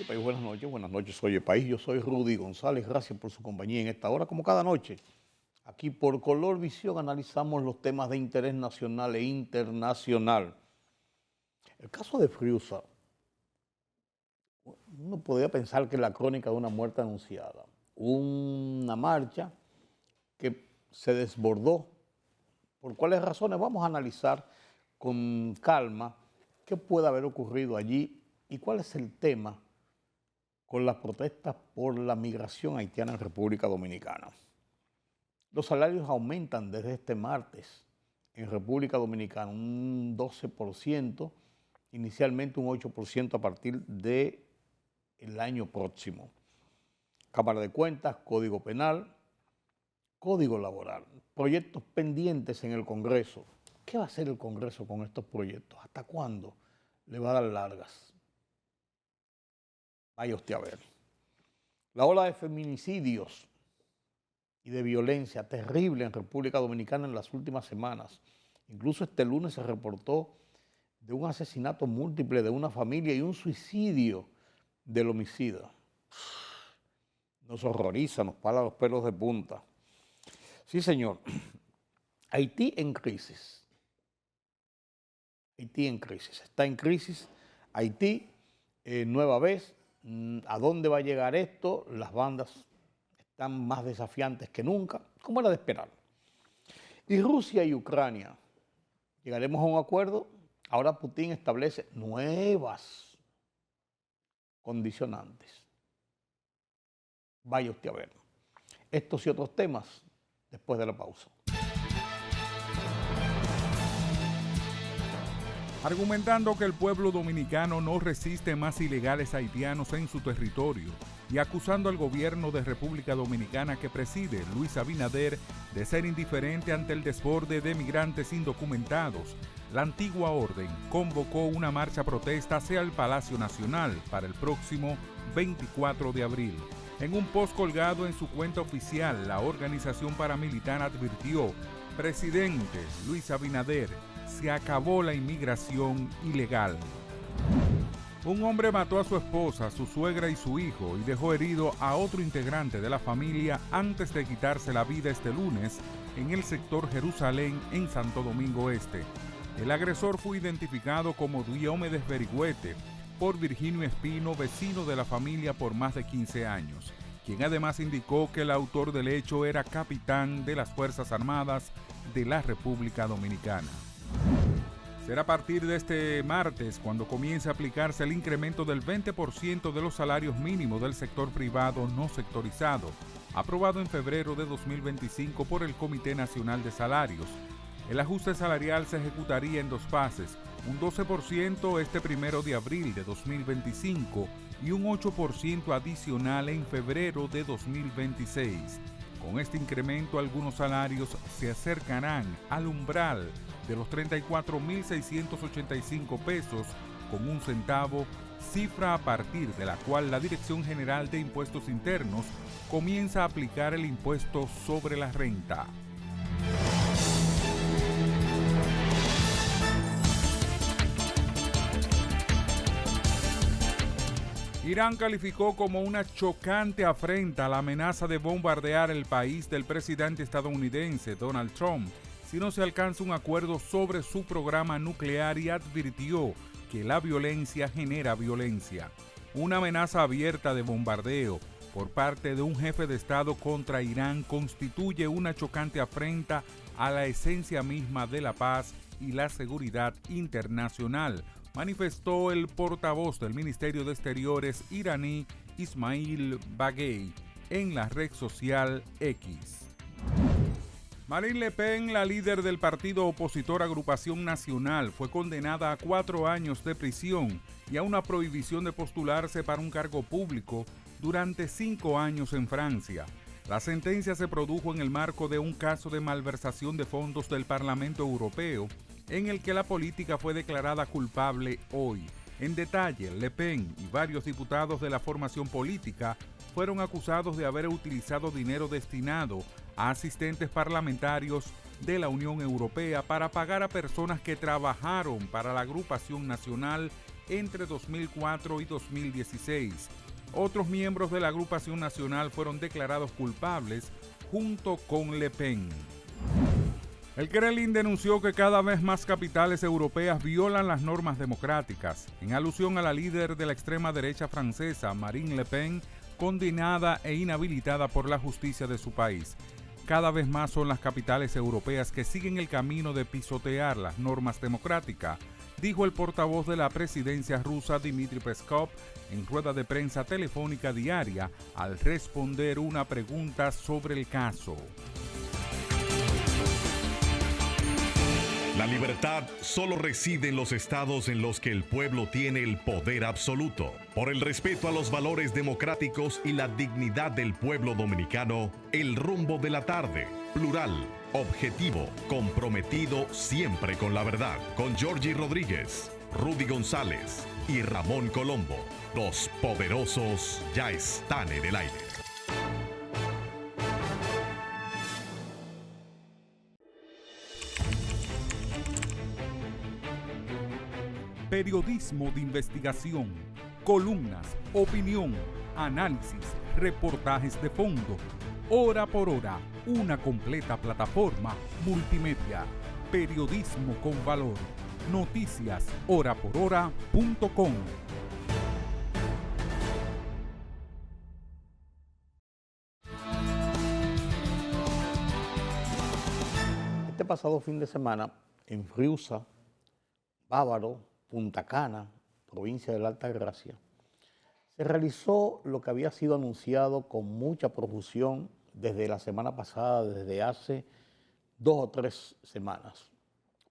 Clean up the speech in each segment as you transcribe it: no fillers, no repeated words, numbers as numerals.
País, buenas noches, Oye País, yo soy Rudy González, gracias por su compañía en esta hora, como cada noche. Aquí por Color Visión analizamos los temas de interés nacional e internacional. El caso de Friusa, uno podría pensar que es la crónica de una muerte anunciada, una marcha que se desbordó. ¿Por cuáles razones? Vamos a analizar con calma qué puede haber ocurrido allí y cuál es el tema con las protestas por la migración haitiana en República Dominicana. Los salarios aumentan desde este martes en República Dominicana un 12%, inicialmente un 8% a partir del año próximo. Cámara de Cuentas, Código Penal, Código Laboral, proyectos pendientes en el Congreso. ¿Qué va a hacer el Congreso con estos proyectos? ¿Hasta cuándo le va a dar largas? Vaya usted a ver. La ola de feminicidios y de violencia terrible en República Dominicana en las últimas semanas. Incluso este lunes se reportó de un asesinato múltiple de una familia y un suicidio del homicida. Nos horroriza, nos para los pelos de punta. Sí, señor. Haití en crisis. Haití en crisis. Está en crisis Haití, nueva vez. ¿A dónde va a llegar esto? Las bandas están más desafiantes que nunca, como era de esperar. Y Rusia y Ucrania, llegaremos a un acuerdo. Ahora Putin establece nuevas condicionantes. Vaya usted a ver. Estos y otros temas después de la pausa. Argumentando que el pueblo dominicano no resiste más ilegales haitianos en su territorio y acusando al gobierno de República Dominicana que preside Luis Abinader de ser indiferente ante el desborde de migrantes indocumentados, la antigua orden convocó una marcha protesta hacia el Palacio Nacional para el próximo 24 de abril. En un post colgado en su cuenta oficial, la organización paramilitar advirtió: presidente Luis Abinader, se acabó la inmigración ilegal. Un hombre mató a su esposa, su suegra y su hijo y dejó herido a otro integrante de la familia antes de quitarse la vida este lunes en el sector Jerusalén, en Santo Domingo Este. El agresor fue identificado como Diomedes Berigüete por Virginio Espino, vecino de la familia por más de 15 años, quien además indicó que el autor del hecho era capitán de las Fuerzas Armadas de la República Dominicana. Será a partir de este martes cuando comience a aplicarse el incremento del 20% de los salarios mínimos del sector privado no sectorizado, aprobado en febrero de 2025 por el Comité Nacional de Salarios. El ajuste salarial se ejecutaría en dos fases, un 12% este 1 de abril de 2025 y un 8% adicional en febrero de 2026. Con este incremento, algunos salarios se acercarán al umbral de los 34.685 pesos con un centavo, cifra a partir de la cual la Dirección General de Impuestos Internos comienza a aplicar el impuesto sobre la renta. Irán calificó como una chocante afrenta la amenaza de bombardear el país del presidente estadounidense Donald Trump si no se alcanza un acuerdo sobre su programa nuclear y advirtió que la violencia genera violencia. Una amenaza abierta de bombardeo por parte de un jefe de Estado contra Irán constituye una chocante afrenta a la esencia misma de la paz y la seguridad internacional, manifestó el portavoz del Ministerio de Exteriores iraní Ismail Baghei en la red social X. Marine Le Pen, la líder del partido opositor Agrupación Nacional, fue condenada a 4 años de prisión y a una prohibición de postularse para un cargo público durante 5 años en Francia. La sentencia se produjo en el marco de un caso de malversación de fondos del Parlamento Europeo, en el que la política fue declarada culpable hoy. En detalle, Le Pen y varios diputados de la formación política fueron acusados de haber utilizado dinero destinado a asistentes parlamentarios de la Unión Europea para pagar a personas que trabajaron para la Agrupación Nacional entre 2004 y 2016. Otros miembros de la agrupación nacional fueron declarados culpables junto con Le Pen. El Kremlin denunció que cada vez más capitales europeas violan las normas democráticas, en alusión a la líder de la extrema derecha francesa, Marine Le Pen, condenada e inhabilitada por la justicia de su país. Cada vez más son las capitales europeas que siguen el camino de pisotear las normas democráticas, dijo el portavoz de la presidencia rusa Dmitry Peskov en rueda de prensa telefónica diaria al responder una pregunta sobre el caso. La libertad solo reside en los estados en los que el pueblo tiene el poder absoluto. Por el respeto a los valores democráticos y la dignidad del pueblo dominicano, el rumbo de la tarde, plural, objetivo, comprometido siempre con la verdad. Con Georgie Rodríguez, Rudy González y Ramón Colombo. Los poderosos ya están en el aire. Periodismo de investigación, columnas, opinión, análisis, reportajes de fondo. Hora por hora, una completa plataforma multimedia. Periodismo con valor. Noticias horaporhora.com. Este pasado fin de semana, en Friusa, Bávaro, Punta Cana, provincia de la Altagracia, se realizó lo que había sido anunciado con mucha profusión desde la semana pasada, desde hace 2 o 3 semanas.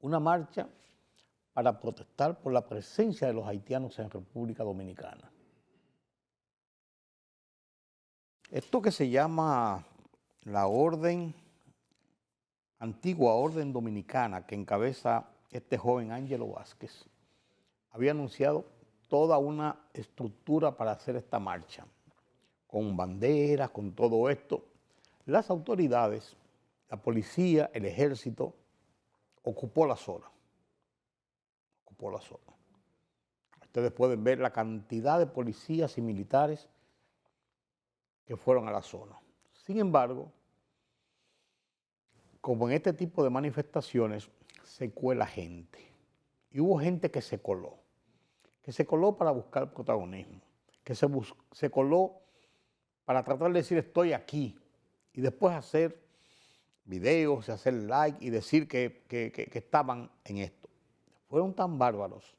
Una marcha para protestar por la presencia de los haitianos en República Dominicana. Esto que se llama la antigua Orden Dominicana, que encabeza este joven Ángelo Vázquez, había anunciado toda una estructura para hacer esta marcha, con banderas, con todo esto. Las autoridades, la policía, el ejército, ocupó la zona. Ustedes pueden ver la cantidad de policías y militares que fueron a la zona. Sin embargo, como en este tipo de manifestaciones, se cuela gente. Y hubo gente que se coló para buscar protagonismo, que se coló para tratar de decir estoy aquí y después hacer videos y hacer like y decir que estaban en esto. Fueron tan bárbaros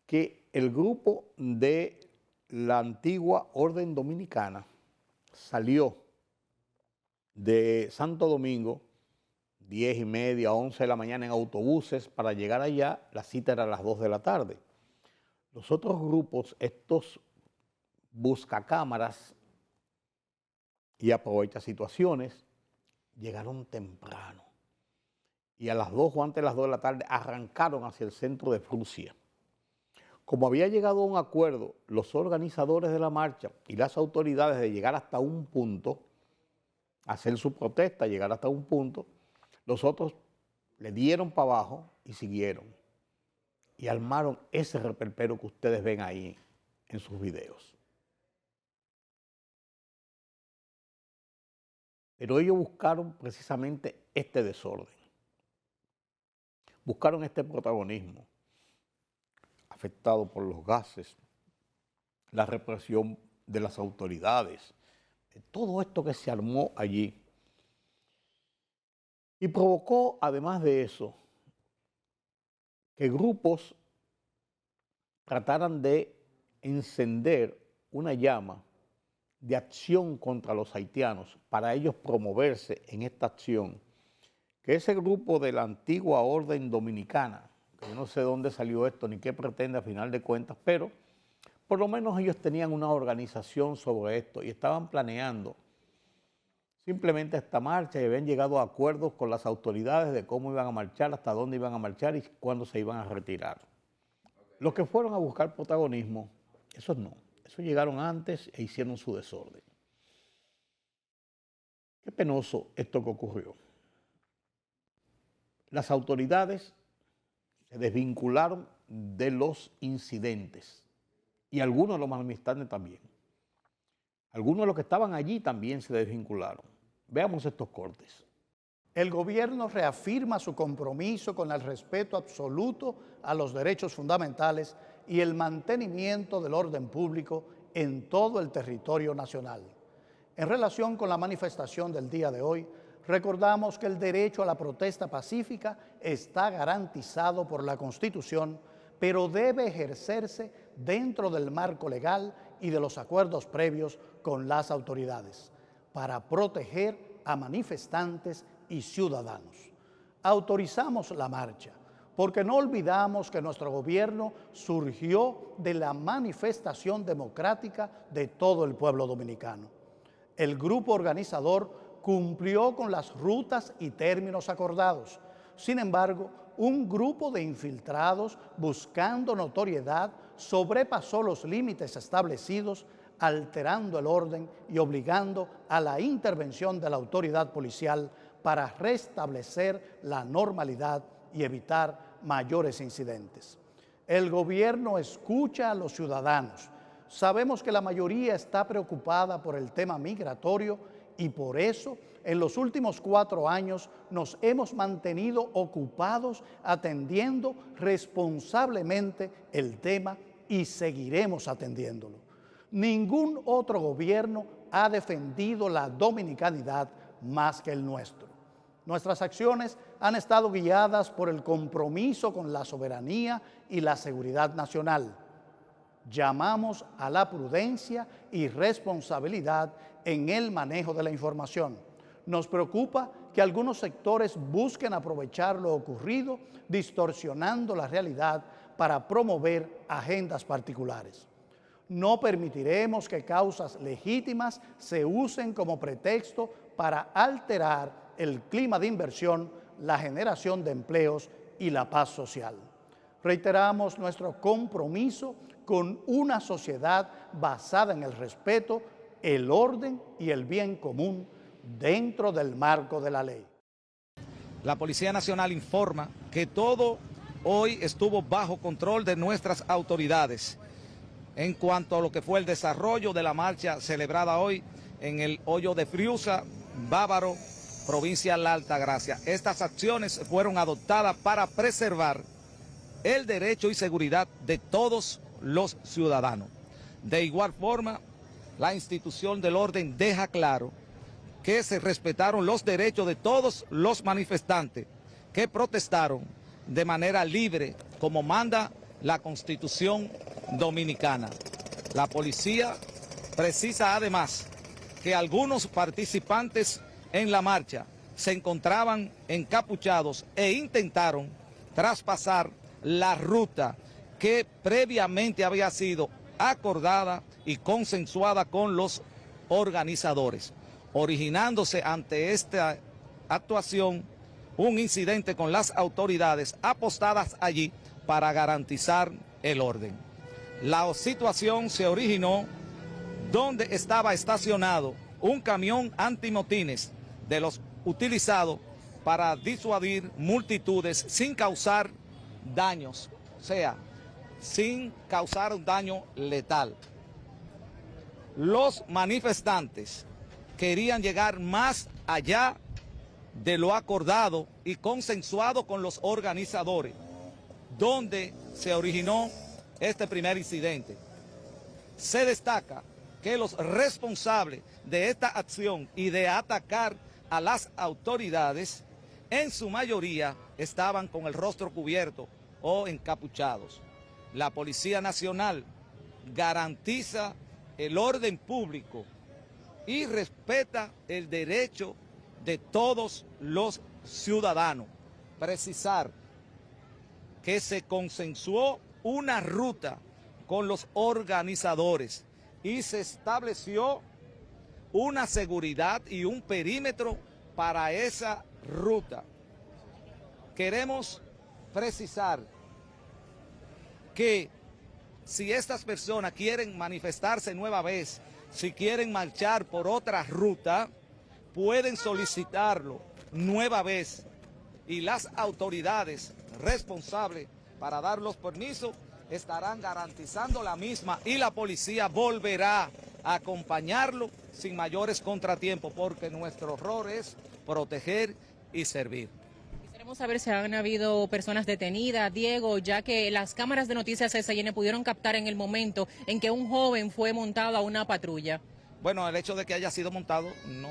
que el grupo de la antigua Orden Dominicana salió de Santo Domingo 10:30, 11 de la mañana en autobuses. Para llegar allá, la cita era a las 2 de la tarde. Los otros grupos, estos buscacámaras y aprovecha situaciones, llegaron temprano. Y a las 2 o antes de las 2 de la tarde arrancaron hacia el centro de Frusia. Como había llegado a un acuerdo los organizadores de la marcha y las autoridades de llegar hasta un punto, hacer su protesta, llegar hasta un punto, los otros le dieron para abajo y siguieron. Y armaron ese reperpero que ustedes ven ahí en sus videos. Pero ellos buscaron precisamente este desorden. Buscaron este protagonismo, afectado por los gases, la represión de las autoridades, todo esto que se armó allí. Y provocó, además de eso, que grupos trataran de encender una llama de acción contra los haitianos para ellos promoverse en esta acción, que ese grupo de la antigua Orden Dominicana, que yo no sé dónde salió esto ni qué pretende a final de cuentas, pero por lo menos ellos tenían una organización sobre esto y estaban planeando simplemente esta marcha y habían llegado a acuerdos con las autoridades de cómo iban a marchar, hasta dónde iban a marchar y cuándo se iban a retirar. Los que fueron a buscar protagonismo, esos no. Esos llegaron antes e hicieron su desorden. Qué penoso esto que ocurrió. Las autoridades se desvincularon de los incidentes y algunos de los manifestantes también. Algunos de los que estaban allí también se desvincularon. Veamos estos cortes. El gobierno reafirma su compromiso con el respeto absoluto a los derechos fundamentales y el mantenimiento del orden público en todo el territorio nacional. En relación con la manifestación del día de hoy, recordamos que el derecho a la protesta pacífica está garantizado por la Constitución, pero debe ejercerse dentro del marco legal y de los acuerdos previos con las autoridades para proteger a manifestantes y ciudadanos. Autorizamos la marcha porque no olvidamos que nuestro gobierno surgió de la manifestación democrática de todo el pueblo dominicano. El grupo organizador cumplió con las rutas y términos acordados. Sin embargo, un grupo de infiltrados buscando notoriedad sobrepasó los límites establecidos, alterando el orden y obligando a la intervención de la autoridad policial para restablecer la normalidad y evitar mayores incidentes. El gobierno escucha a los ciudadanos. Sabemos que la mayoría está preocupada por el tema migratorio y por eso en los últimos 4 años nos hemos mantenido ocupados atendiendo responsablemente el tema y seguiremos atendiéndolo. Ningún otro gobierno ha defendido la dominicanidad más que el nuestro. Nuestras acciones han estado guiadas por el compromiso con la soberanía y la seguridad nacional. Llamamos a la prudencia y responsabilidad en el manejo de la información. Nos preocupa que algunos sectores busquen aprovechar lo ocurrido, distorsionando la realidad para promover agendas particulares. No permitiremos que causas legítimas se usen como pretexto para alterar el clima de inversión, la generación de empleos y la paz social. Reiteramos nuestro compromiso con una sociedad basada en el respeto, el orden y el bien común dentro del marco de la ley. La Policía Nacional informa que todo hoy estuvo bajo control de nuestras autoridades en cuanto a lo que fue el desarrollo de la marcha celebrada hoy en el hoyo de Friusa, Bávaro, provincia de la Altagracia. Estas acciones fueron adoptadas para preservar el derecho y seguridad de todos los ciudadanos. De igual forma, la institución del orden deja claro que se respetaron los derechos de todos los manifestantes que protestaron de manera libre, como manda la Constitución dominicana. La policía precisa además que algunos participantes en la marcha se encontraban encapuchados e intentaron traspasar la ruta que previamente había sido acordada y consensuada con los organizadores, originándose ante esta actuación un incidente con las autoridades apostadas allí para garantizar el orden. La situación se originó donde estaba estacionado un camión antimotines de los utilizados para disuadir multitudes sin causar daños, o sea, sin causar un daño letal. Los manifestantes querían llegar más allá de lo acordado y consensuado con los organizadores, donde se originó este primer incidente. Se destaca que los responsables de esta acción y de atacar a las autoridades, en su mayoría estaban con el rostro cubierto o encapuchados. La Policía Nacional garantiza el orden público y respeta el derecho de todos los ciudadanos. Precisar que se consensuó una ruta con los organizadores y se estableció una seguridad y un perímetro para esa ruta. Queremos precisar que si estas personas quieren manifestarse nueva vez, si quieren marchar por otra ruta, pueden solicitarlo nueva vez y las autoridades responsables para dar los permisos, estarán garantizando la misma y la policía volverá a acompañarlo sin mayores contratiempos, porque nuestro rol es proteger y servir. Queremos saber si han habido personas detenidas, Diego, ya que las cámaras de noticias SN pudieron captar en el momento en que un joven fue montado a una patrulla. Bueno, el hecho de que haya sido montado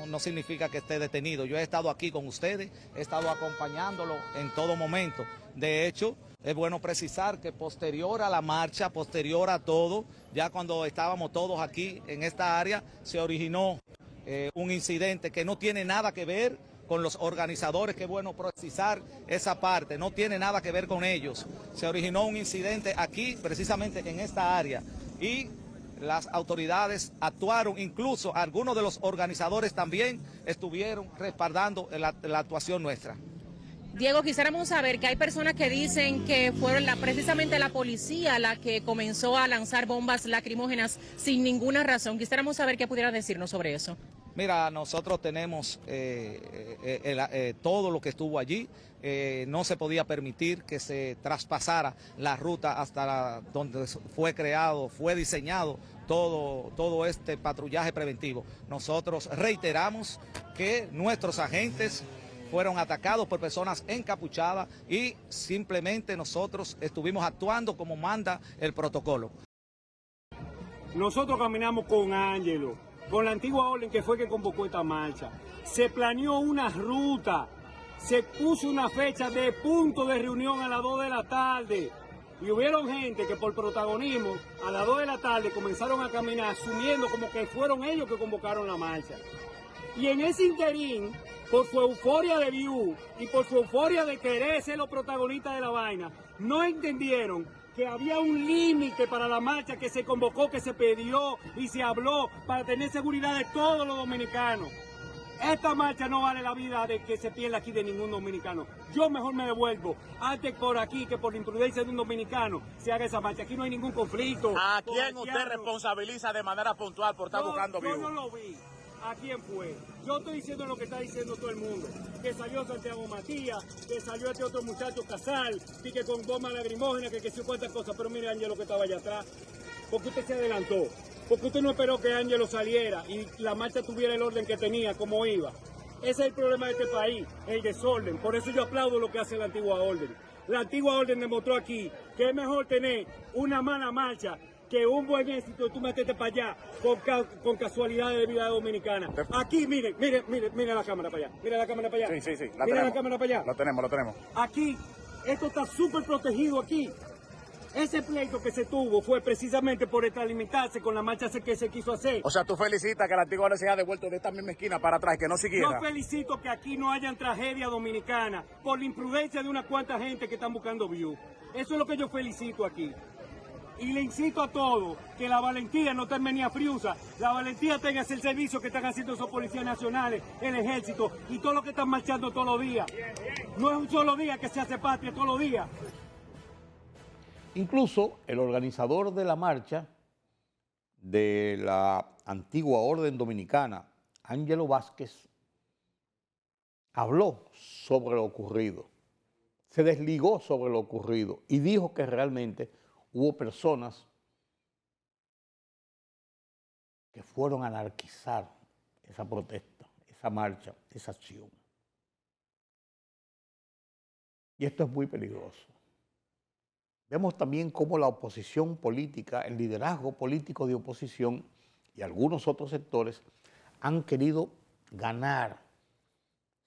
no significa que esté detenido. Yo he estado aquí con ustedes, he estado acompañándolo en todo momento. De hecho, es bueno precisar que posterior a la marcha, posterior a todo, ya cuando estábamos todos aquí en esta área, se originó un incidente que no tiene nada que ver con los organizadores, que es bueno precisar esa parte, no tiene nada que ver con ellos. Se originó un incidente aquí, precisamente en esta área, y las autoridades actuaron, incluso algunos de los organizadores también estuvieron respaldando la actuación nuestra. Diego, quisiéramos saber que hay personas que dicen que fueron precisamente la policía la que comenzó a lanzar bombas lacrimógenas sin ninguna razón. Quisiéramos saber qué pudiera decirnos sobre eso. Mira, nosotros tenemos todo lo que estuvo allí. No se podía permitir que se traspasara la ruta hasta donde fue creado, fue diseñado todo este patrullaje preventivo. Nosotros reiteramos que nuestros agentes fueron atacados por personas encapuchadas y simplemente nosotros estuvimos actuando como manda el protocolo. Nosotros caminamos con Ángelo, con la antigua orden que fue que convocó esta marcha. Se planeó una ruta, se puso una fecha de punto de reunión a las 2 de la tarde. Y hubieron gente que por protagonismo a las 2 de la tarde comenzaron a caminar asumiendo como que fueron ellos que convocaron la marcha. Y en ese interín, por su euforia de view y por su euforia de querer ser los protagonistas de la vaina, no entendieron que había un límite para la marcha que se convocó, que se pidió y se habló para tener seguridad de todos los dominicanos. Esta marcha no vale la vida de que se pierda aquí de ningún dominicano. Yo mejor me devuelvo antes por aquí que por la imprudencia de un dominicano se haga esa marcha. Aquí no hay ningún conflicto. ¿A quién usted responsabiliza de manera puntual por estar buscando view? Yo no lo vi. ¿A quién fue? Yo estoy diciendo lo que está diciendo todo el mundo. Que salió Santiago Matías, que salió este otro muchacho Casal, y que con bomba lacrimógena, que se cuántas cosas. Pero mire, Ángelo, que estaba allá atrás. Porque usted se adelantó. Porque usted no esperó que Ángelo saliera y la marcha tuviera el orden que tenía, como iba. Ese es el problema de este país, el desorden. Por eso yo aplaudo lo que hace la antigua orden. La antigua orden demostró aquí que es mejor tener una mala marcha que un buen éxito, tú metete para allá con casualidad de vida dominicana. Aquí, mire la cámara para allá. Mira la cámara para allá. Sí. Mira la cámara para allá. Lo tenemos. Aquí, esto está súper protegido aquí. Ese pleito que se tuvo fue precisamente por extralimitarse con la marcha que se quiso hacer. O sea, tú felicitas que la antigua orden se haya devuelto de esta misma esquina para atrás, que no siguiera. Yo felicito que aquí no hayan tragedia dominicana por la imprudencia de unas cuantas gente que están buscando view. Eso es lo que yo felicito aquí. Y le incito a todos que la valentía no termine a friusa, la valentía tenga el servicio que están haciendo esos policías nacionales, el ejército y todos los que están marchando todos los días. No es un solo día que se hace patria, todos los días. Incluso el organizador de la marcha de la antigua orden dominicana, Ángelo Vázquez, habló sobre lo ocurrido, se desligó sobre lo ocurrido y dijo que realmente hubo personas que fueron a anarquizar esa protesta, esa marcha, esa acción. Y esto es muy peligroso. Vemos también cómo la oposición política, el liderazgo político de oposición y algunos otros sectores han querido ganar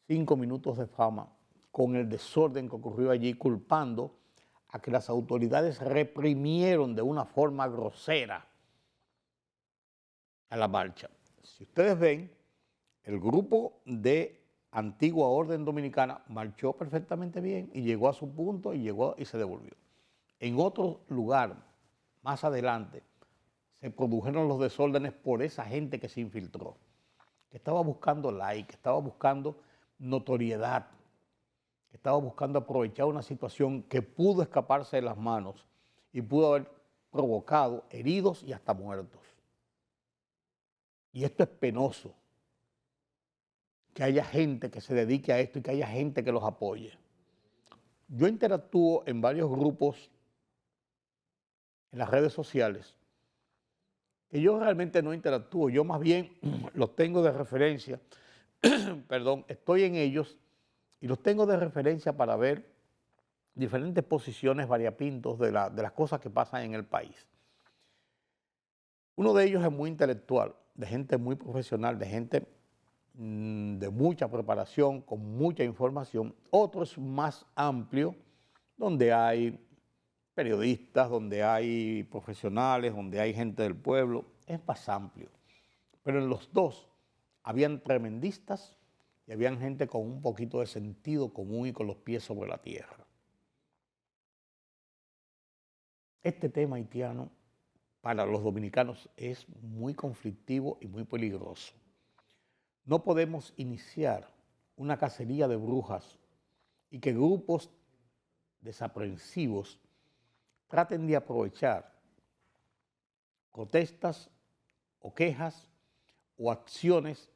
5 minutos de fama con el desorden que ocurrió allí, culpando a que las autoridades reprimieron de una forma grosera a la marcha. Si ustedes ven, el grupo de Antigua Orden Dominicana marchó perfectamente bien y llegó a su punto y se devolvió. En otro lugar, más adelante, se produjeron los desórdenes por esa gente que se infiltró, que estaba buscando like, que estaba buscando notoriedad, que estaba buscando aprovechar una situación que pudo escaparse de las manos y pudo haber provocado heridos y hasta muertos. Y esto es penoso, que haya gente que se dedique a esto y que haya gente que los apoye. Yo interactúo en varios grupos en las redes sociales, que yo realmente no interactúo, yo más bien los tengo de referencia, perdón, estoy en ellos y los tengo de referencia para ver diferentes posiciones variapintos de las cosas que pasan en el país. Uno de ellos es muy intelectual, de gente muy profesional, de gente de mucha preparación, con mucha información. Otro es más amplio, donde hay periodistas, donde hay profesionales, donde hay gente del pueblo, es más amplio. Pero en los dos habían tremendistas y habían gente con un poquito de sentido común y con los pies sobre la tierra. Este tema haitiano para los dominicanos es muy conflictivo y muy peligroso. No podemos iniciar una cacería de brujas y que grupos desaprensivos traten de aprovechar protestas o quejas o acciones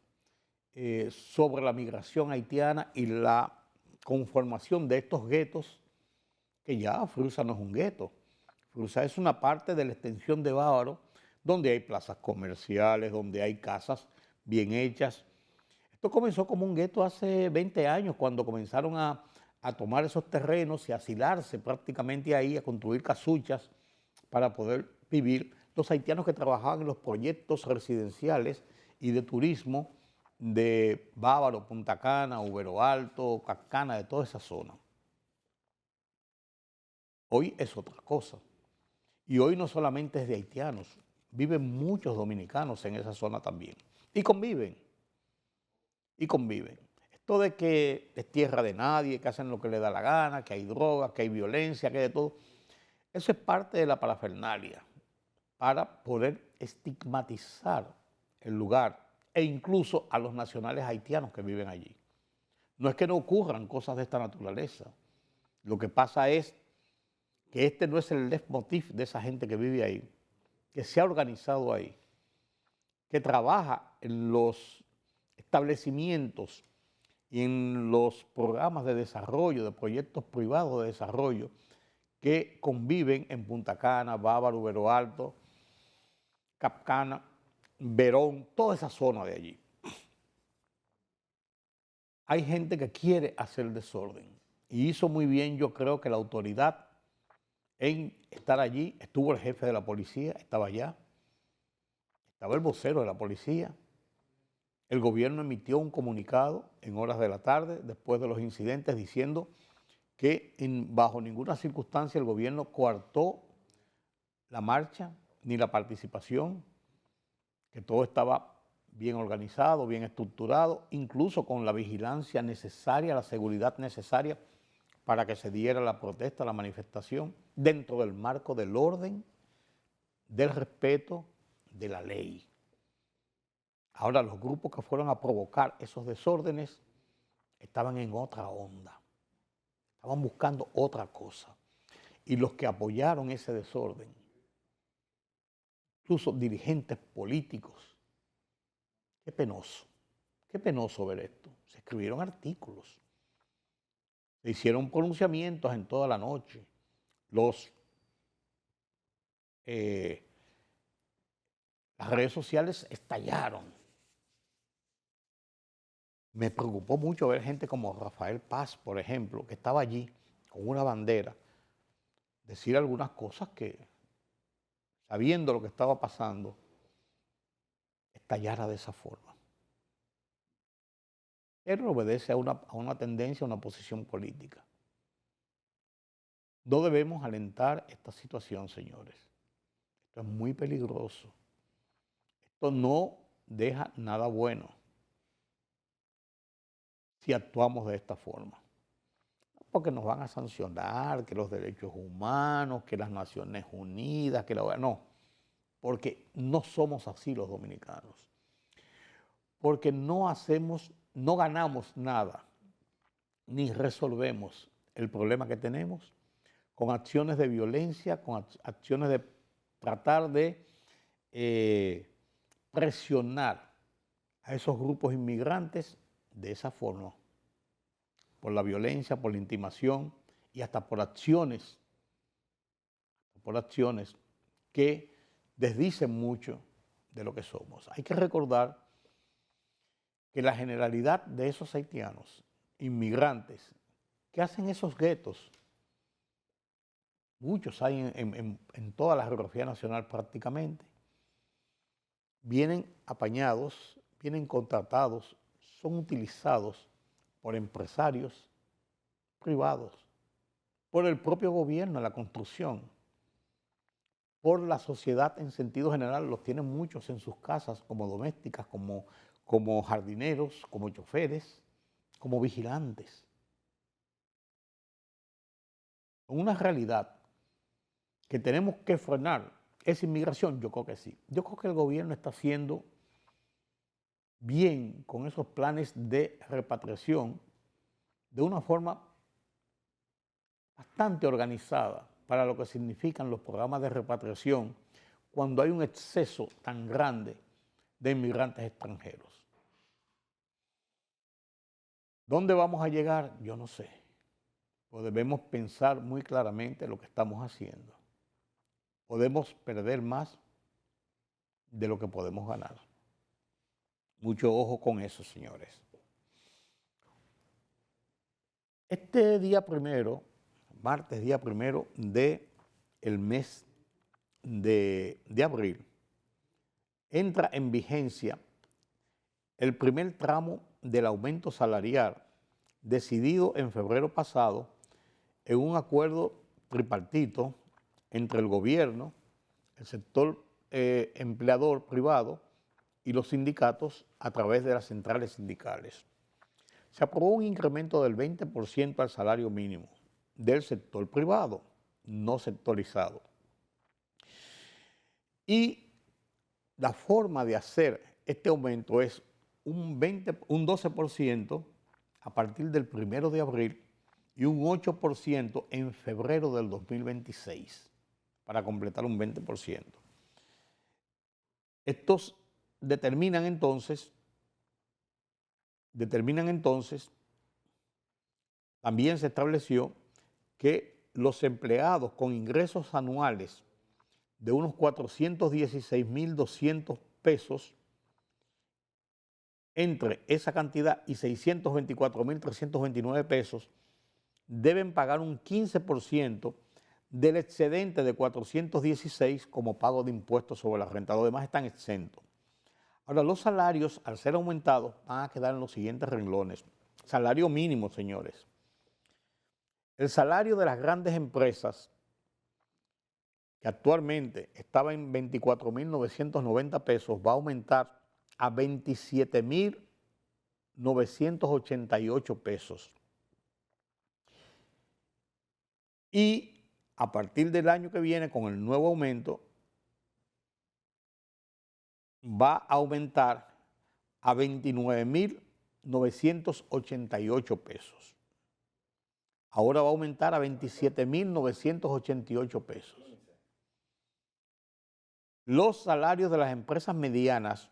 sobre la migración haitiana y la conformación de estos guetos, que ya Frusa no es un gueto. Frusa es una parte de la extensión de Bávaro, donde hay plazas comerciales, donde hay casas bien hechas. Esto comenzó como un gueto hace 20 años, cuando comenzaron a tomar esos terrenos y asilarse prácticamente ahí, a construir casuchas para poder vivir los haitianos que trabajaban en los proyectos residenciales y de turismo de Bávaro, Punta Cana, Ubero Alto, Cacana, de toda esa zona. Hoy es otra cosa. Y hoy no solamente es de haitianos, viven muchos dominicanos en esa zona también. Y conviven. Y conviven. Esto de que es tierra de nadie, que hacen lo que les da la gana, que hay drogas, que hay violencia, que hay de todo, eso es parte de la parafernalia para poder estigmatizar el lugar e incluso a los nacionales haitianos que viven allí. No es que no ocurran cosas de esta naturaleza. Lo que pasa es que este no es el leitmotiv de esa gente que vive ahí, que se ha organizado ahí, que trabaja en los establecimientos y en los programas de desarrollo, de proyectos privados de desarrollo, que conviven en Punta Cana, Bávaro, Ubero Alto, Capcana, Verón, toda esa zona de allí. Hay gente que quiere hacer desorden y hizo muy bien, yo creo, que la autoridad en estar allí. Estuvo el jefe de la policía, estaba allá, estaba el vocero de la policía. El gobierno emitió un comunicado en horas de la tarde, después de los incidentes, diciendo que bajo ninguna circunstancia el gobierno coartó la marcha ni la participación, que todo estaba bien organizado, bien estructurado, incluso con la vigilancia necesaria, la seguridad necesaria para que se diera la protesta, la manifestación, dentro del marco del orden, del respeto, de la ley. Ahora, los grupos que fueron a provocar esos desórdenes estaban en otra onda, estaban buscando otra cosa. Y los que apoyaron ese desorden, incluso dirigentes políticos, qué penoso ver esto. Se escribieron artículos, se hicieron pronunciamientos en toda la noche. Las redes sociales estallaron. Me preocupó mucho ver gente como Rafael Paz, por ejemplo, que estaba allí con una bandera, decir algunas cosas que, sabiendo lo que estaba pasando, estallara de esa forma. Él obedece a una tendencia, a una posición política. No debemos alentar esta situación, señores. Esto es muy peligroso. Esto no deja nada bueno si actuamos de esta forma. Porque nos van a sancionar, que los derechos humanos, que las Naciones Unidas, que la... No, porque no somos así los dominicanos. Porque no ganamos nada, ni resolvemos el problema que tenemos con acciones de violencia, con acciones de tratar de presionar a esos grupos inmigrantes de esa forma, por la violencia, por la intimación y hasta por acciones que desdicen mucho de lo que somos. Hay que recordar que la generalidad de esos haitianos, inmigrantes, que hacen esos guetos, muchos hay en toda la geografía nacional prácticamente, vienen apañados, vienen contratados, son utilizados por empresarios privados, por el propio gobierno en la construcción, por la sociedad en sentido general. Los tienen muchos en sus casas como domésticas, como jardineros, como choferes, como vigilantes. Una realidad que tenemos que frenar esa inmigración, yo creo que sí. Yo creo que el gobierno está haciendo bien con esos planes de repatriación de una forma bastante organizada para lo que significan los programas de repatriación cuando hay un exceso tan grande de inmigrantes extranjeros. ¿Dónde vamos a llegar? Yo no sé. Pero debemos pensar muy claramente lo que estamos haciendo. Podemos perder más de lo que podemos ganar. Mucho ojo con eso, señores. Este día primero, martes día primero del mes de abril, entra en vigencia el primer tramo del aumento salarial decidido en febrero pasado en un acuerdo tripartito entre el gobierno, el sector empleador privado y los sindicatos a través de las centrales sindicales. Se aprobó un incremento del 20% al salario mínimo del sector privado, no sectorizado. Y la forma de hacer este aumento es un 12% a partir del 1 de abril y un 8% en febrero del 2026, para completar un 20%. Estos determinan entonces, también se estableció que los empleados con ingresos anuales de unos 416.200 pesos, entre esa cantidad y 624.329 pesos, deben pagar un 15% del excedente de 416 como pago de impuestos sobre la renta. Los demás están exentos. Ahora, los salarios, al ser aumentados, van a quedar en los siguientes renglones. Salario mínimo, señores. El salario de las grandes empresas, que actualmente estaba en 24.990 pesos, va a aumentar a 27.988 pesos. Y a partir del año que viene, con el nuevo aumento, va a aumentar a 29.988 pesos. Ahora va a aumentar a 27.988 pesos. Los salarios de las empresas medianas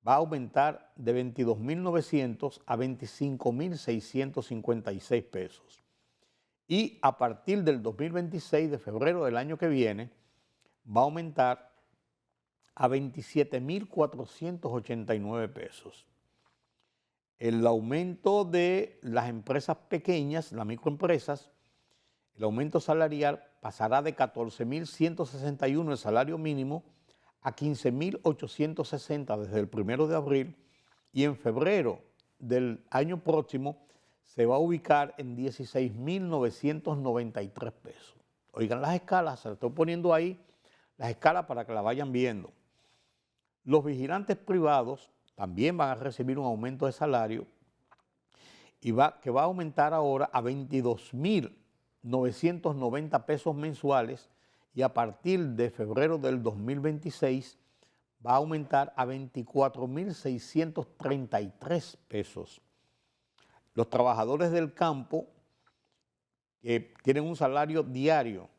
va a aumentar de 22.900 a 25.656 pesos. Y a partir del 2026, de febrero del año que viene, va a aumentar a 27.489 pesos. El aumento de las empresas pequeñas, las microempresas, el aumento salarial pasará de 14.161 el salario mínimo a 15.860 desde el 1 de abril, y en febrero del año próximo se va a ubicar en 16.993 pesos. Oigan las escalas, se las estoy poniendo ahí, las escalas para que la vayan viendo. Los vigilantes privados también van a recibir un aumento de salario que va a aumentar ahora a 22.990 pesos mensuales, y a partir de febrero del 2026 va a aumentar a 24.633 pesos. Los trabajadores del campo, que tienen un salario diario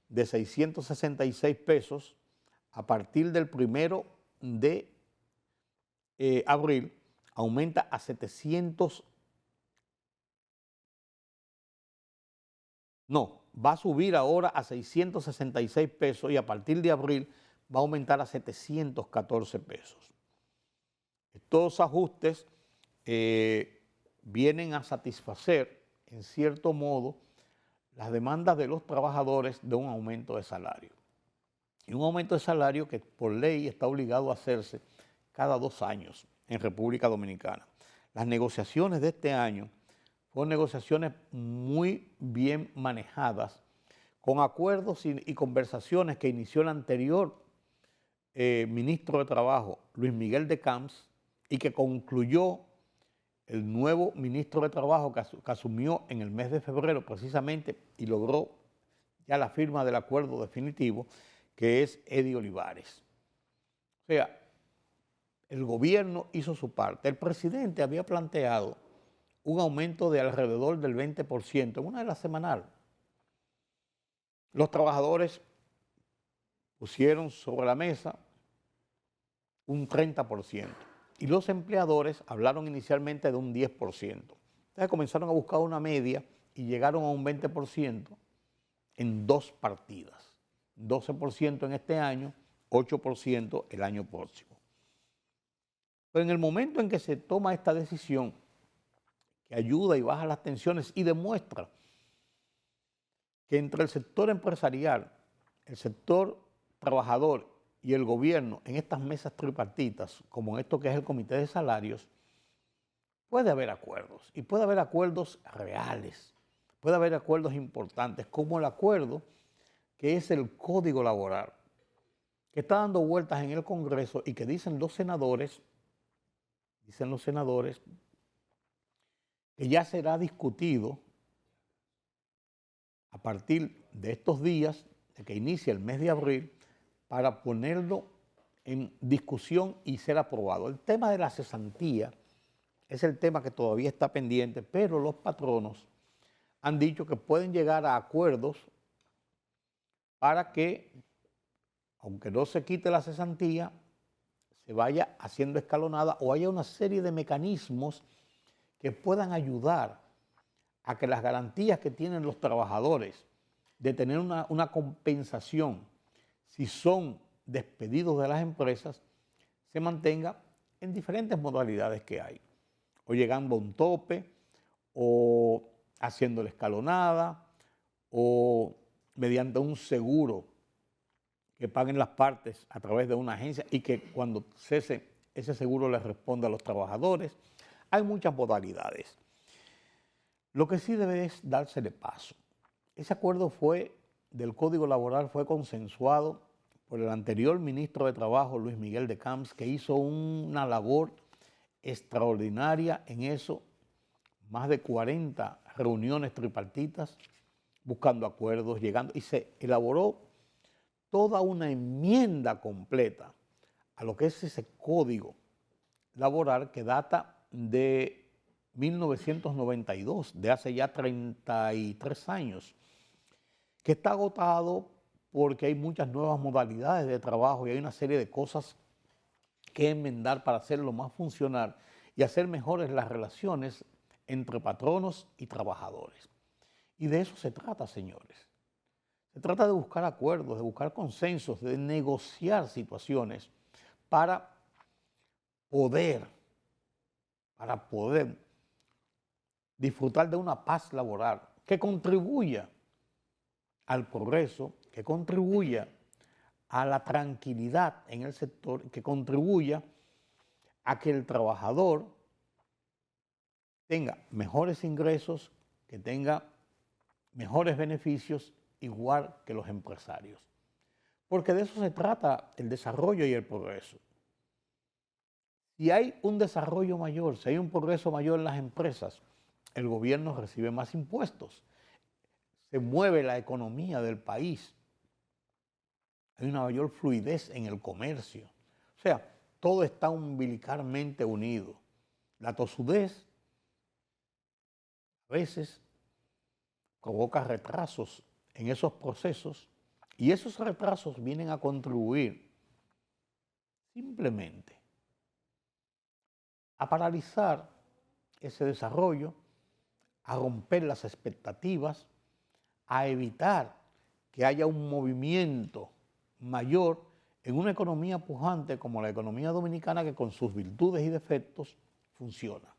de 666 pesos, a partir del 1 de abril aumenta a 700, no, va a subir ahora a 666 pesos y a partir de abril va a aumentar a 714 pesos. Estos ajustes vienen a satisfacer, en cierto modo, las demandas de los trabajadores de un aumento de salario. Y un aumento de salario que por ley está obligado a hacerse cada 2 años en República Dominicana. Las negociaciones de este año fueron negociaciones muy bien manejadas, con acuerdos y conversaciones que inició el anterior ministro de Trabajo, Luis Miguel de Camps, y que concluyó el nuevo ministro de Trabajo que asumió en el mes de febrero precisamente y logró ya la firma del acuerdo definitivo, que es Eddie Olivares. O sea, el gobierno hizo su parte. El presidente había planteado un aumento de alrededor del 20% en una de las semanal. Los trabajadores pusieron sobre la mesa un 30% y los empleadores hablaron inicialmente de un 10%. Entonces comenzaron a buscar una media y llegaron a un 20% en 2 partidas. 12% en este año, 8% el año próximo. Pero en el momento en que se toma esta decisión, que ayuda y baja las tensiones y demuestra que entre el sector empresarial, el sector trabajador y el gobierno en estas mesas tripartitas, como en esto que es el Comité de Salarios, puede haber acuerdos y puede haber acuerdos reales, puede haber acuerdos importantes, como el acuerdo que es el Código Laboral, que está dando vueltas en el Congreso y que dicen los senadores que ya será discutido a partir de estos días, de que inicia el mes de abril, para ponerlo en discusión y ser aprobado. El tema de la cesantía es el tema que todavía está pendiente, pero los patronos han dicho que pueden llegar a acuerdos para que, aunque no se quite la cesantía, se vaya haciendo escalonada o haya una serie de mecanismos que puedan ayudar a que las garantías que tienen los trabajadores de tener una compensación si son despedidos de las empresas se mantenga en diferentes modalidades que hay, o llegando a un tope, o haciendo la escalonada, o mediante un seguro que paguen las partes a través de una agencia y que cuando cese ese seguro le responda a los trabajadores. Hay muchas modalidades. Lo que sí debe es dársele paso. Ese acuerdo del Código Laboral fue consensuado por el anterior ministro de Trabajo, Luis Miguel de Camps, que hizo una labor extraordinaria en eso, más de 40 reuniones tripartitas, buscando acuerdos, llegando, y se elaboró toda una enmienda completa a lo que es ese Código Laboral que data de 1992, de hace ya 33 años, que está agotado porque hay muchas nuevas modalidades de trabajo y hay una serie de cosas que enmendar para hacerlo más funcional y hacer mejores las relaciones entre patronos y trabajadores. Y de eso se trata, señores. Se trata de buscar acuerdos, de buscar consensos, de negociar situaciones para poder disfrutar de una paz laboral que contribuya al progreso, que contribuya a la tranquilidad en el sector, que contribuya a que el trabajador tenga mejores ingresos, que tenga mejores beneficios, igual que los empresarios. Porque de eso se trata el desarrollo y el progreso. Si hay un desarrollo mayor, si hay un progreso mayor en las empresas, el gobierno recibe más impuestos, se mueve la economía del país, hay una mayor fluidez en el comercio. O sea, todo está umbilicalmente unido. La tosudez a veces provoca retrasos en esos procesos y esos retrasos vienen a contribuir simplemente a paralizar ese desarrollo, a romper las expectativas, a evitar que haya un movimiento mayor en una economía pujante como la economía dominicana, que con sus virtudes y defectos funciona.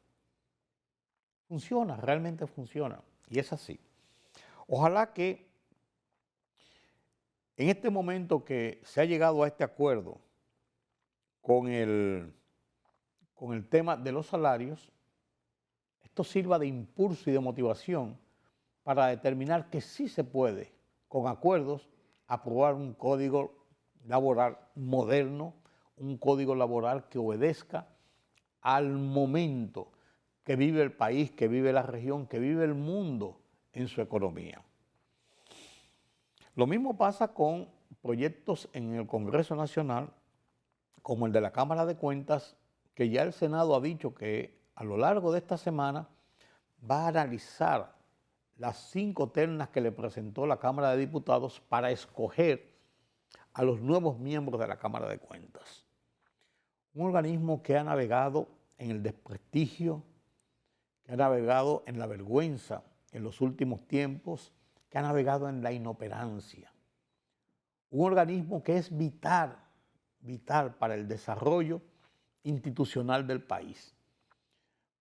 Funciona, realmente funciona. Y es así. Ojalá que en este momento que se ha llegado a este acuerdo con el tema de los salarios, esto sirva de impulso y de motivación para determinar que sí se puede, con acuerdos, aprobar un código laboral moderno, un código laboral que obedezca al momento que vive el país, que vive la región, que vive el mundo en su economía. Lo mismo pasa con proyectos en el Congreso Nacional, como el de la Cámara de Cuentas, que ya el Senado ha dicho que a lo largo de esta semana va a analizar las 5 ternas que le presentó la Cámara de Diputados para escoger a los nuevos miembros de la Cámara de Cuentas. Un organismo que ha navegado en el desprestigio, que ha navegado en la vergüenza en los últimos tiempos, que ha navegado en la inoperancia. Un organismo que es vital para el desarrollo institucional del país,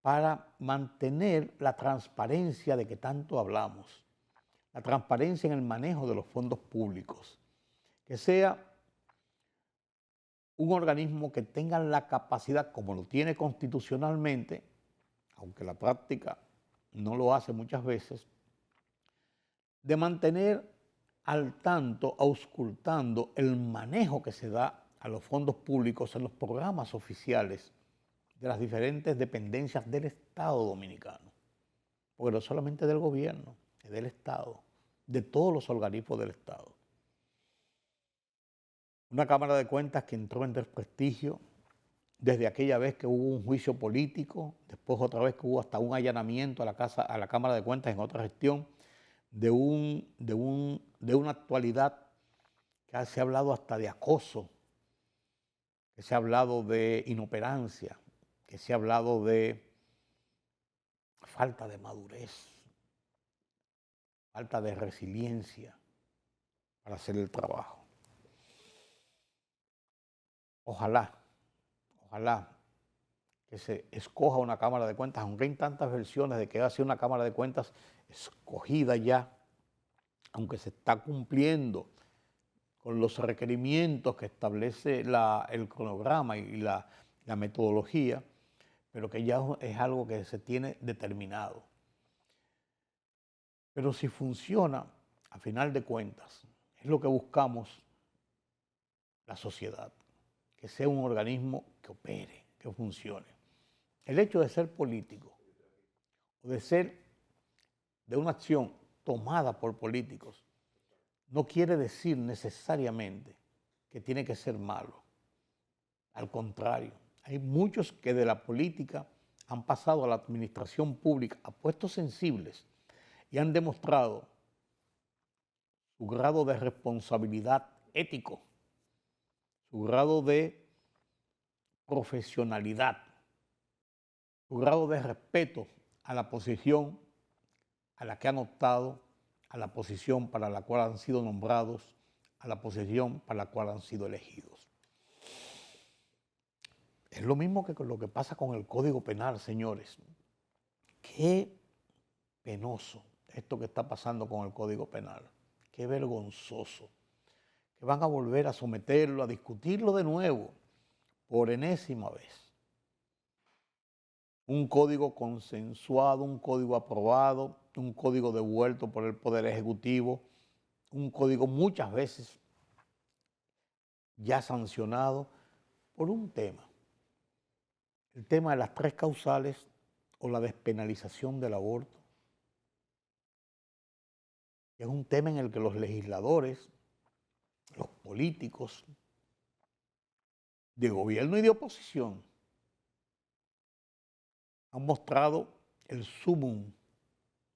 para mantener la transparencia de que tanto hablamos, la transparencia en el manejo de los fondos públicos, que sea un organismo que tenga la capacidad, como lo tiene constitucionalmente, aunque la práctica no lo hace muchas veces, de mantener al tanto, auscultando el manejo que se da a los fondos públicos en los programas oficiales de las diferentes dependencias del Estado dominicano. Porque no solamente del gobierno, es del Estado, de todos los organismos del Estado. Una Cámara de Cuentas que entró en desprestigio desde aquella vez que hubo un juicio político, después otra vez que hubo hasta un allanamiento a la Cámara de Cuentas en otra gestión, de una actualidad que se ha hablado hasta de acoso, que se ha hablado de inoperancia, que se ha hablado de falta de madurez, falta de resiliencia para hacer el trabajo. Ojalá que se escoja una Cámara de Cuentas, aunque hay tantas versiones de que va a ser una Cámara de Cuentas escogida ya, aunque se está cumpliendo con los requerimientos que establece el cronograma y la metodología, pero que ya es algo que se tiene determinado. Pero si funciona, a final de cuentas, es lo que buscamos la sociedad, que sea un organismo que opere, que funcione. El hecho de ser político o de ser de una acción tomada por políticos no quiere decir necesariamente que tiene que ser malo. Al contrario, hay muchos que de la política han pasado a la administración pública a puestos sensibles y han demostrado su grado de responsabilidad ético, su grado de profesionalidad, su grado de respeto a la posición a la que han optado, a la posición para la cual han sido nombrados, a la posición para la cual han sido elegidos. Es lo mismo que con lo que pasa con el Código Penal, señores. Qué penoso esto que está pasando con el Código Penal. Qué vergonzoso. Que van a volver a someterlo, a discutirlo de nuevo, por enésima vez. Un código consensuado, un código aprobado, un código devuelto por el Poder Ejecutivo, un código muchas veces ya sancionado por un tema. El tema de las 3 causales o la despenalización del aborto. Es un tema en el que los legisladores, los políticos de gobierno y de oposición han mostrado el sumum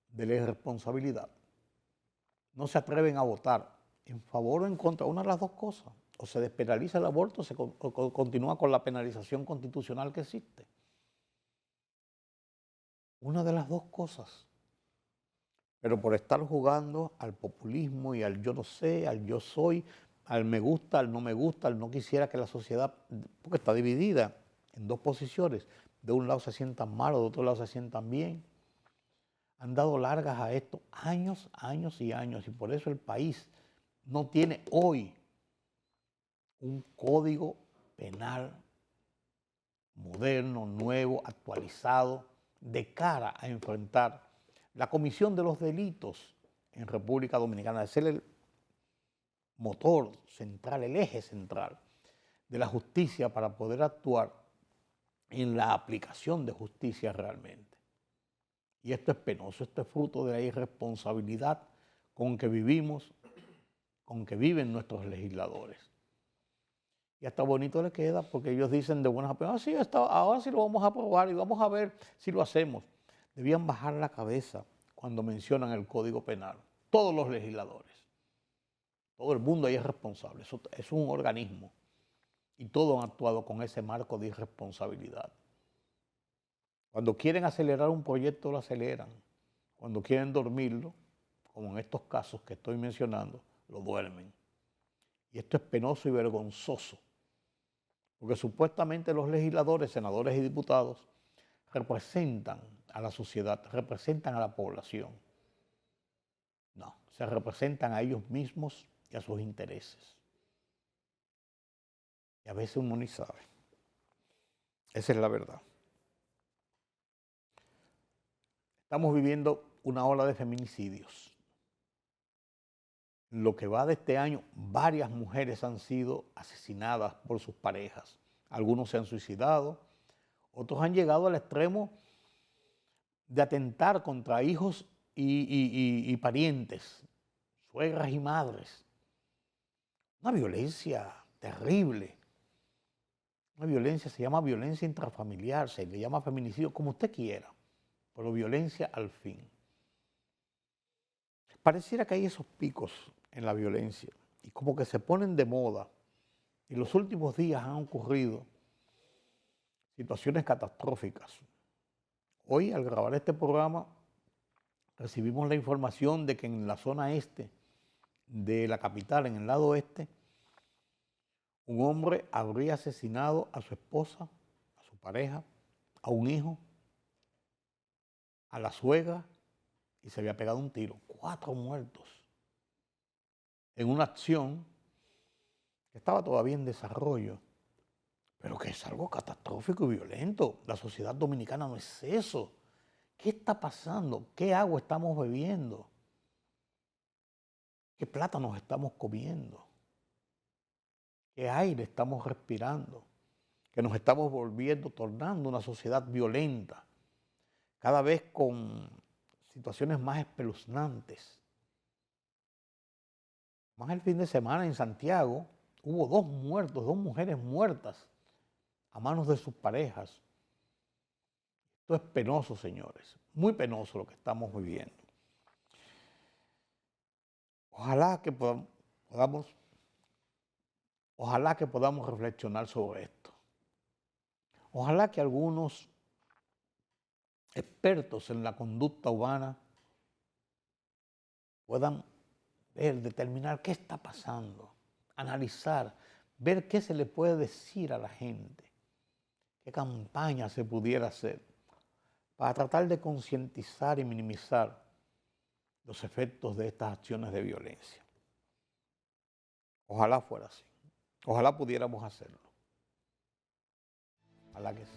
de la irresponsabilidad. No se atreven a votar en favor o en contra, una de las dos cosas. O se despenaliza el aborto o continúa con la penalización constitucional que existe. Una de las dos cosas. pero por estar jugando al populismo y al yo no sé, al yo soy, al me gusta, al no quisiera que la sociedad, porque está dividida en dos posiciones, de un lado se sientan mal, de otro lado se sientan bien. Han dado largas a esto años, años y años, y por eso el país no tiene hoy un código penal moderno, nuevo, actualizado, de cara a enfrentar la comisión de los delitos en República Dominicana, de ser el motor central, el eje central de la justicia para poder actuar en la aplicación de justicia realmente. Y esto es penoso, esto es fruto de la irresponsabilidad con que vivimos, con que viven nuestros legisladores. Y hasta bonito le queda porque ellos dicen de buenas a primeras, sí, ahora sí lo vamos a aprobar y vamos a ver si lo hacemos. Debían bajar la cabeza cuando mencionan el Código Penal. Todos los legisladores, todo el mundo ahí es responsable, eso es un organismo y todos han actuado con ese marco de irresponsabilidad. Cuando quieren acelerar un proyecto lo aceleran, cuando quieren dormirlo, como en estos casos que estoy mencionando, lo duermen. Y esto es penoso y vergonzoso, porque supuestamente los legisladores, senadores y diputados representan a la sociedad, representan a la población. No, se representan a ellos mismos y a sus intereses. Y a veces uno ni sabe. Esa es la verdad. Estamos viviendo una ola de feminicidios. En lo que va de este año, varias mujeres han sido asesinadas por sus parejas. Algunos se han suicidado, otros han llegado al extremo de atentar contra hijos y parientes, suegras y madres. Una violencia terrible. Una violencia, se llama violencia intrafamiliar, se le llama feminicidio, como usted quiera, pero violencia al fin. Pareciera que hay esos picos en la violencia y como que se ponen de moda. En los últimos días han ocurrido situaciones catastróficas. Hoy, al grabar este programa, recibimos la información de que en la zona este de la capital, en el lado oeste, un hombre habría asesinado a su esposa, a su pareja, a un hijo, a la suegra, y se había pegado un tiro. 4 muertos en una acción que estaba todavía en desarrollo, pero que es algo catastrófico y violento. La sociedad dominicana no es eso. ¿Qué está pasando? ¿Qué agua estamos bebiendo? ¿Qué plata nos estamos comiendo? ¿Qué aire estamos respirando? Que nos estamos volviendo, tornando una sociedad violenta, cada vez con situaciones más espeluznantes. Más el fin de semana en Santiago hubo 2 muertos, 2 mujeres muertas a manos de sus parejas. Esto es penoso, señores, muy penoso lo que estamos viviendo. Ojalá que podamos reflexionar sobre esto. Ojalá que algunos expertos en la conducta humana puedan ver, determinar qué está pasando, analizar, ver qué se le puede decir a la gente, qué campaña se pudiera hacer para tratar de concientizar y minimizar los efectos de estas acciones de violencia. Ojalá fuera así, ojalá pudiéramos hacerlo. Ojalá que sí.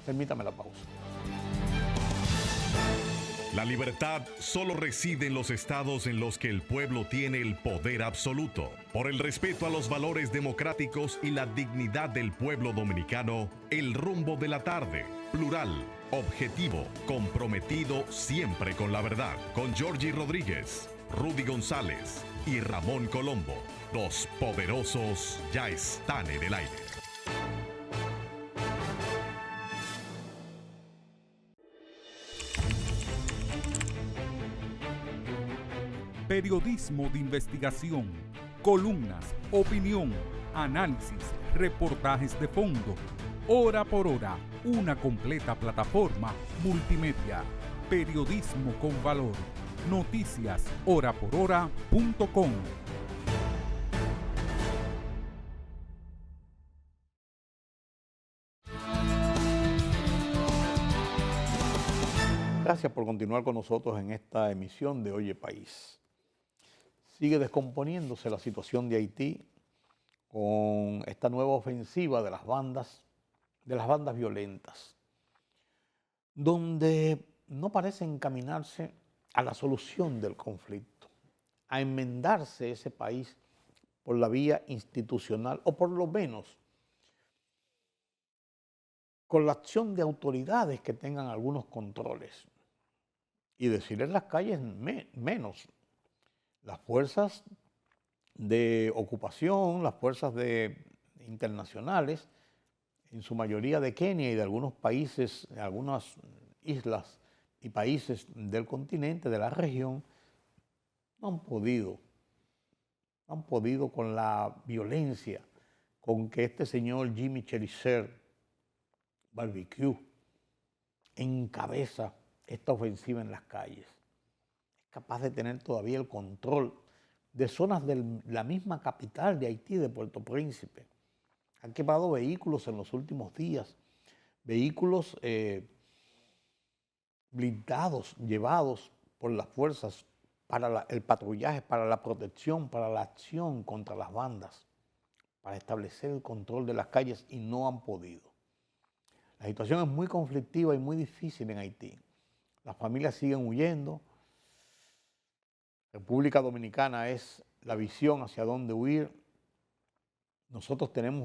Permítame la pausa. La libertad solo reside en los estados en los que el pueblo tiene el poder absoluto. Por el respeto a los valores democráticos y la dignidad del pueblo dominicano, El Rumbo de la Tarde, plural, objetivo, comprometido siempre con la verdad. Con Georgie Rodríguez, Rudy González y Ramón Colombo. Los poderosos ya están en el aire. Periodismo de investigación, columnas, opinión, análisis, reportajes de fondo. Hora por hora, una completa plataforma multimedia. Periodismo con valor. noticiashoraporohora.com. Gracias por continuar con nosotros en esta emisión de Oye País. Sigue descomponiéndose la situación de Haití con esta nueva ofensiva de las bandas violentas, donde no parece encaminarse a la solución del conflicto, a enmendarse ese país por la vía institucional o por lo menos con la acción de autoridades que tengan algunos controles. Y decir en las calles menos. Las fuerzas de ocupación, las fuerzas internacionales, en su mayoría de Kenia y de algunos países, de algunas islas y países del continente, de la región, no han podido con la violencia con que este señor Jimmy Cheriser Barbecue encabeza esta ofensiva en las calles. Es capaz de tener todavía el control de zonas de la misma capital de Haití, de Puerto Príncipe. Han quemado vehículos en los últimos días, vehículos blindados, llevados por las fuerzas para el patrullaje, para la protección, para la acción contra las bandas, para establecer el control de las calles, y no han podido. La situación es muy conflictiva y muy difícil en Haití. Las familias siguen huyendo. República Dominicana es la visión hacia dónde huir. Nosotros tenemos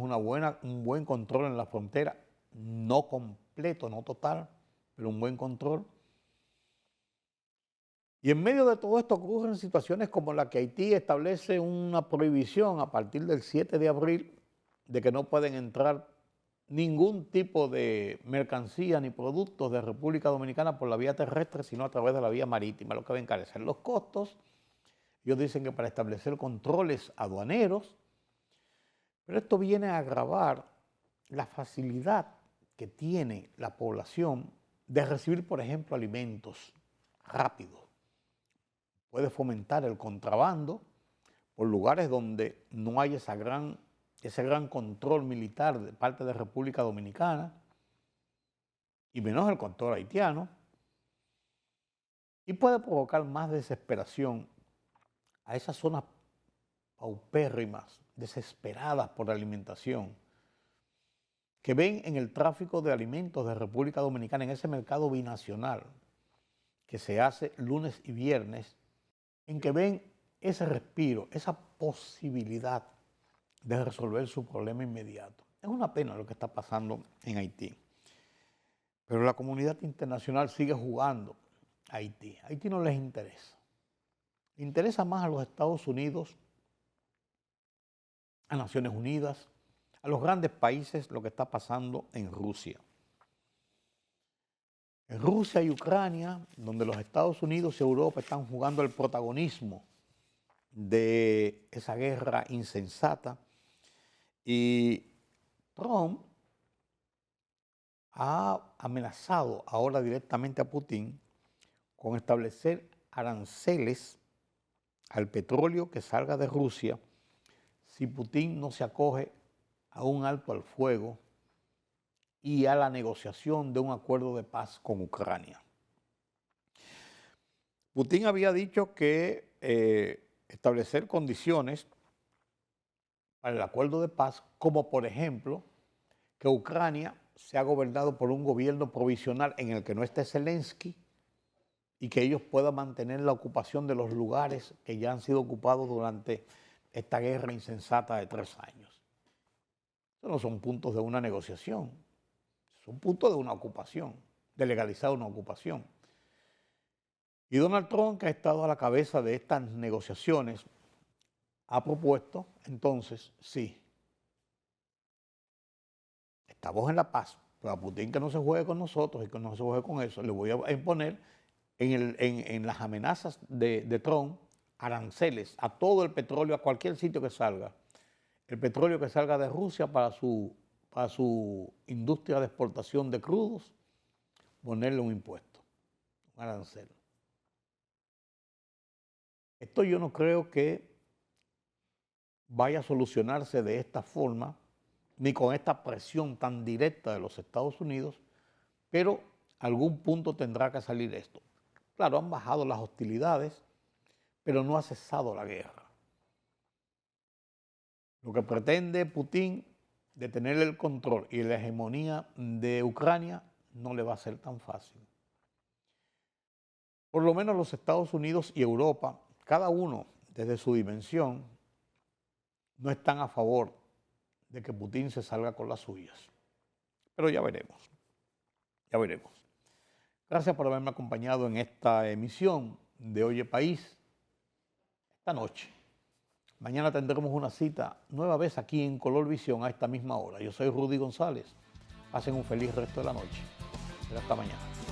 un buen control en la frontera, no completo, no total, pero un buen control. Y en medio de todo esto ocurren situaciones como la que Haití establece una prohibición a partir del 7 de abril de que no pueden entrar ningún tipo de mercancía ni productos de República Dominicana por la vía terrestre, sino a través de la vía marítima, lo que va a encarecer los costos. Ellos dicen que para establecer controles aduaneros, pero esto viene a agravar la facilidad que tiene la población de recibir, por ejemplo, alimentos rápidos. Puede fomentar el contrabando por lugares donde no hay ese gran control militar de parte de República Dominicana, y menos el control haitiano, y puede provocar más desesperación a esas zonas paupérrimas, desesperadas por la alimentación, que ven en el tráfico de alimentos de República Dominicana, en ese mercado binacional que se hace lunes y viernes, en que ven ese respiro, esa posibilidad de resolver su problema inmediato. Es una pena lo que está pasando en Haití. Pero la comunidad internacional sigue jugando a Haití. A Haití no les interesa. Le interesa más a los Estados Unidos, a Naciones Unidas, a los grandes países, lo que está pasando en Rusia. En Rusia y Ucrania, donde los Estados Unidos y Europa están jugando el protagonismo de esa guerra insensata, y Trump ha amenazado ahora directamente a Putin con establecer aranceles al petróleo que salga de Rusia si Putin no se acoge a un alto al fuego y a la negociación de un acuerdo de paz con Ucrania. Putin había dicho que establecer condiciones para el acuerdo de paz, como por ejemplo que Ucrania sea gobernado por un gobierno provisional en el que no esté Zelensky y que ellos puedan mantener la ocupación de los lugares que ya han sido ocupados durante esta guerra insensata de 3 años. Estos no son puntos de una negociación, son puntos de una ocupación, de legalizar una ocupación. Y Donald Trump, que ha estado a la cabeza de estas negociaciones, ha propuesto, entonces, sí, estamos en la paz, pero a Putin que no se juegue con nosotros y que no se juegue con eso, le voy a imponer en las amenazas de Trump aranceles a todo el petróleo, a cualquier sitio que salga. El petróleo que salga de Rusia para su industria de exportación de crudos, ponerle un impuesto, un arancel. Esto yo no creo que vaya a solucionarse de esta forma, ni con esta presión tan directa de los Estados Unidos, pero algún punto tendrá que salir esto. Claro, han bajado las hostilidades, pero no ha cesado la guerra. Lo que pretende Putin de tener el control y la hegemonía de Ucrania no le va a ser tan fácil. Por lo menos los Estados Unidos y Europa, cada uno desde su dimensión, no están a favor de que Putin se salga con las suyas. Pero ya veremos, ya veremos. Gracias por haberme acompañado en esta emisión de Oye País esta noche. Mañana tendremos una cita nueva vez aquí en Color Visión a esta misma hora. Yo soy Rudy González. Pasen un feliz resto de la noche. Hasta mañana.